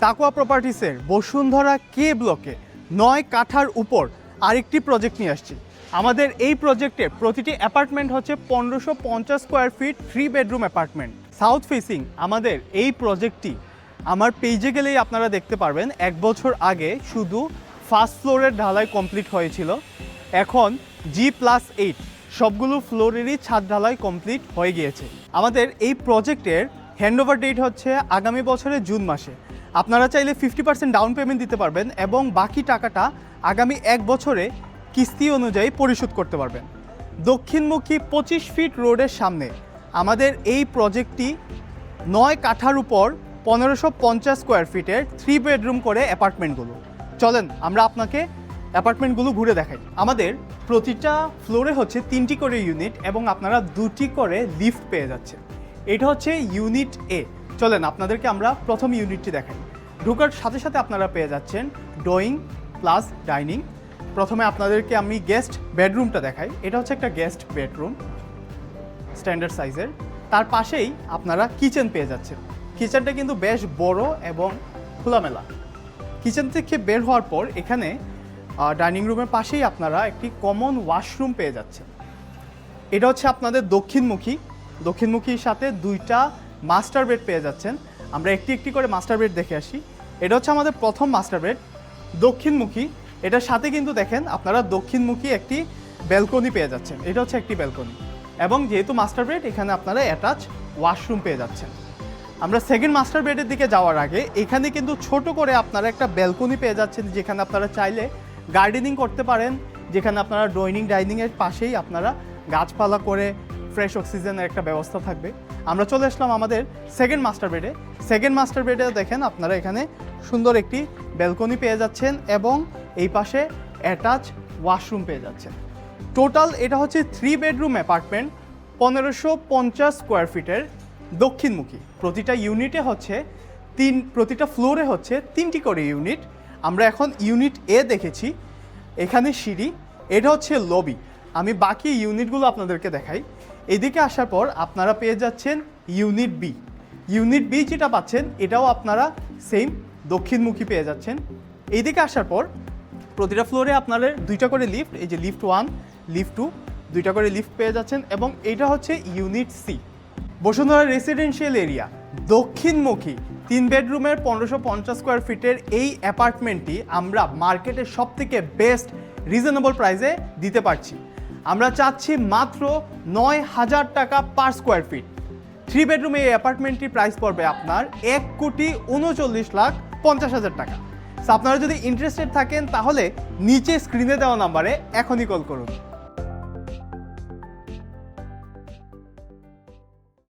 তাকওয়া প্রপার্টিসের বসুন্ধরা কে ব্লকে 9 কাঠার উপর আরেকটি প্রজেক্ট নিয়ে আসছি। আমাদের এই প্রজেক্টে প্রতিটি অ্যাপার্টমেন্ট হচ্ছে 1550 square feet 3 bedroom apartment. South facing আমাদের এই প্রজেক্টটি আমার পেজে গেলেই আপনারা দেখতে পারবেন 1 বছর আগে শুধু ফার্স্ট ফ্লোরের ঢালাই কমপ্লিট হয়েছিল, এখন G+8 সবগুলো ফ্লোরেরই ছাদ ঢালাই কমপ্লিট হয়ে গিয়েছে। আমাদের এই প্রজেক্টের হ্যান্ডওভার ডেট হচ্ছে আগামী বছরের জুন মাসে। আপনারা চাইলে 50% ডাউন পেমেন্ট দিতে পারবেন এবং বাকি টাকাটা আগামী 1 বছরে কিস্তি অনুযায়ী পরিশোধ করতে পারবেন। দক্ষিণমুখী 25 ফিট রোডের সামনে আমাদের এই প্রজেক্টটি 9 কাঠার উপর 1550 স্কোয়ার ফিটের 3 বেডরুম করে অ্যাপার্টমেন্টগুলো। চলেন আমরা আপনাকে অ্যাপার্টমেন্টগুলো ঘুরে দেখাই। আমাদের প্রতিটা ফ্লোরে হচ্ছে 3টি করে ইউনিট এবং আপনারা 2টি করে লিফট পেয়ে যাচ্ছেন। এটা হচ্ছে ইউনিট এ। চলেন আপনাদেরকে আমরা প্রথম ইউনিটটি দেখাই। ঢোকার সাথে সাথে আপনারা পেয়ে যাচ্ছেন ড্রয়িং প্লাস ডাইনিং। প্রথমে আপনাদেরকে আমি গেস্ট বেডরুমটা দেখাই। এটা হচ্ছে একটা গেস্ট বেডরুম স্ট্যান্ডার্ড সাইজের। তার পাশেই আপনারা কিচেন পেয়ে যাচ্ছেন। কিচেনটা কিন্তু বেশ বড় এবং খোলামেলা। কিচেন থেকে বের হওয়ার পর এখানে ডাইনিং রুমের পাশেই আপনারা একটি কমন ওয়াশরুম পেয়ে যাচ্ছেন। এটা হচ্ছে আপনাদের দক্ষিণমুখীর সাথে 2টা মাস্টার বেড পেয়ে যাচ্ছেন। আমরা একটি একটি করে মাস্টার বেড দেখে আসি। এটা হচ্ছে আমাদের প্রথম মাস্টার বেড দক্ষিণমুখী। এটার সাথে কিন্তু দেখেন আপনারা দক্ষিণমুখী একটি ব্যালকনি পেয়ে যাচ্ছেন। এটা হচ্ছে একটি ব্যালকনি এবং যেহেতু মাস্টার বেড এখানে আপনারা অ্যাটাচ ওয়াশরুম পেয়ে যাচ্ছেন। আমরা সেকেন্ড মাস্টার বেডের দিকে যাওয়ার আগে এখানে কিন্তু ছোট করে আপনারা একটা ব্যালকনি পেয়ে যাচ্ছেন, যেখানে আপনারা চাইলে গার্ডেনিং করতে পারেন, যেখানে আপনারা ডাইনিংয়ের পাশেই আপনারা গাছপালা করে ফ্রেশ অক্সিজেনের একটা ব্যবস্থা থাকবে। আমরা চলে আসলাম আমাদের সেকেন্ড মাস্টার বেডে দেখেন আপনারা এখানে সুন্দর একটি ব্যালকনি পেয়ে যাচ্ছেন এবং এই পাশে অ্যাটাচ ওয়াশরুম পেয়ে যাচ্ছেন। টোটাল এটা হচ্ছে 3 বেডরুম অ্যাপার্টমেন্ট 1550 স্কোয়ার ফিটের দক্ষিণমুখী। প্রতিটা ফ্লোরে হচ্ছে 3টি করে ইউনিট। আমরা এখন ইউনিট এ দেখেছি, এখানে সিঁড়ি, এটা হচ্ছে লবি। আমি বাকি ইউনিটগুলো আপনাদেরকে দেখাই। এদিকে আসার পর আপনারা পেয়ে যাচ্ছেন ইউনিট বি যেটা পাচ্ছেন এটাও আপনারা সেম দক্ষিণমুখী পেয়ে যাচ্ছেন। এইদিকে আসার পর প্রতিটা ফ্লোরে আপনাদের 2টা করে লিফট, এই যে লিফট 1 লিফট 2 2টা করে লিফট পেয়ে যাচ্ছেন এবং এটা হচ্ছে unit C. Bashundhara residential area দক্ষিণমুখী 3 বেডরুমের 1550 স্কোয়ার ফিটের এই অ্যাপার্টমেন্টটি আমরা মার্কেটের সবথেকে বেস্ট রিজনেবল প্রাইসে দিতে পারছি। আমরা চাচ্ছি মাত্র 9,000 টাকা পার স্কোয়ার ফিট। 3 বেডরুমে এই অ্যাপার্টমেন্টটির প্রাইস পড়বে আপনার 1,39,50,000 টাকা। সো আপনারা যদি ইন্টারেস্টেড থাকেন তাহলে নিচে স্ক্রিনে দেওয়া নাম্বারে এখনই কল করুন।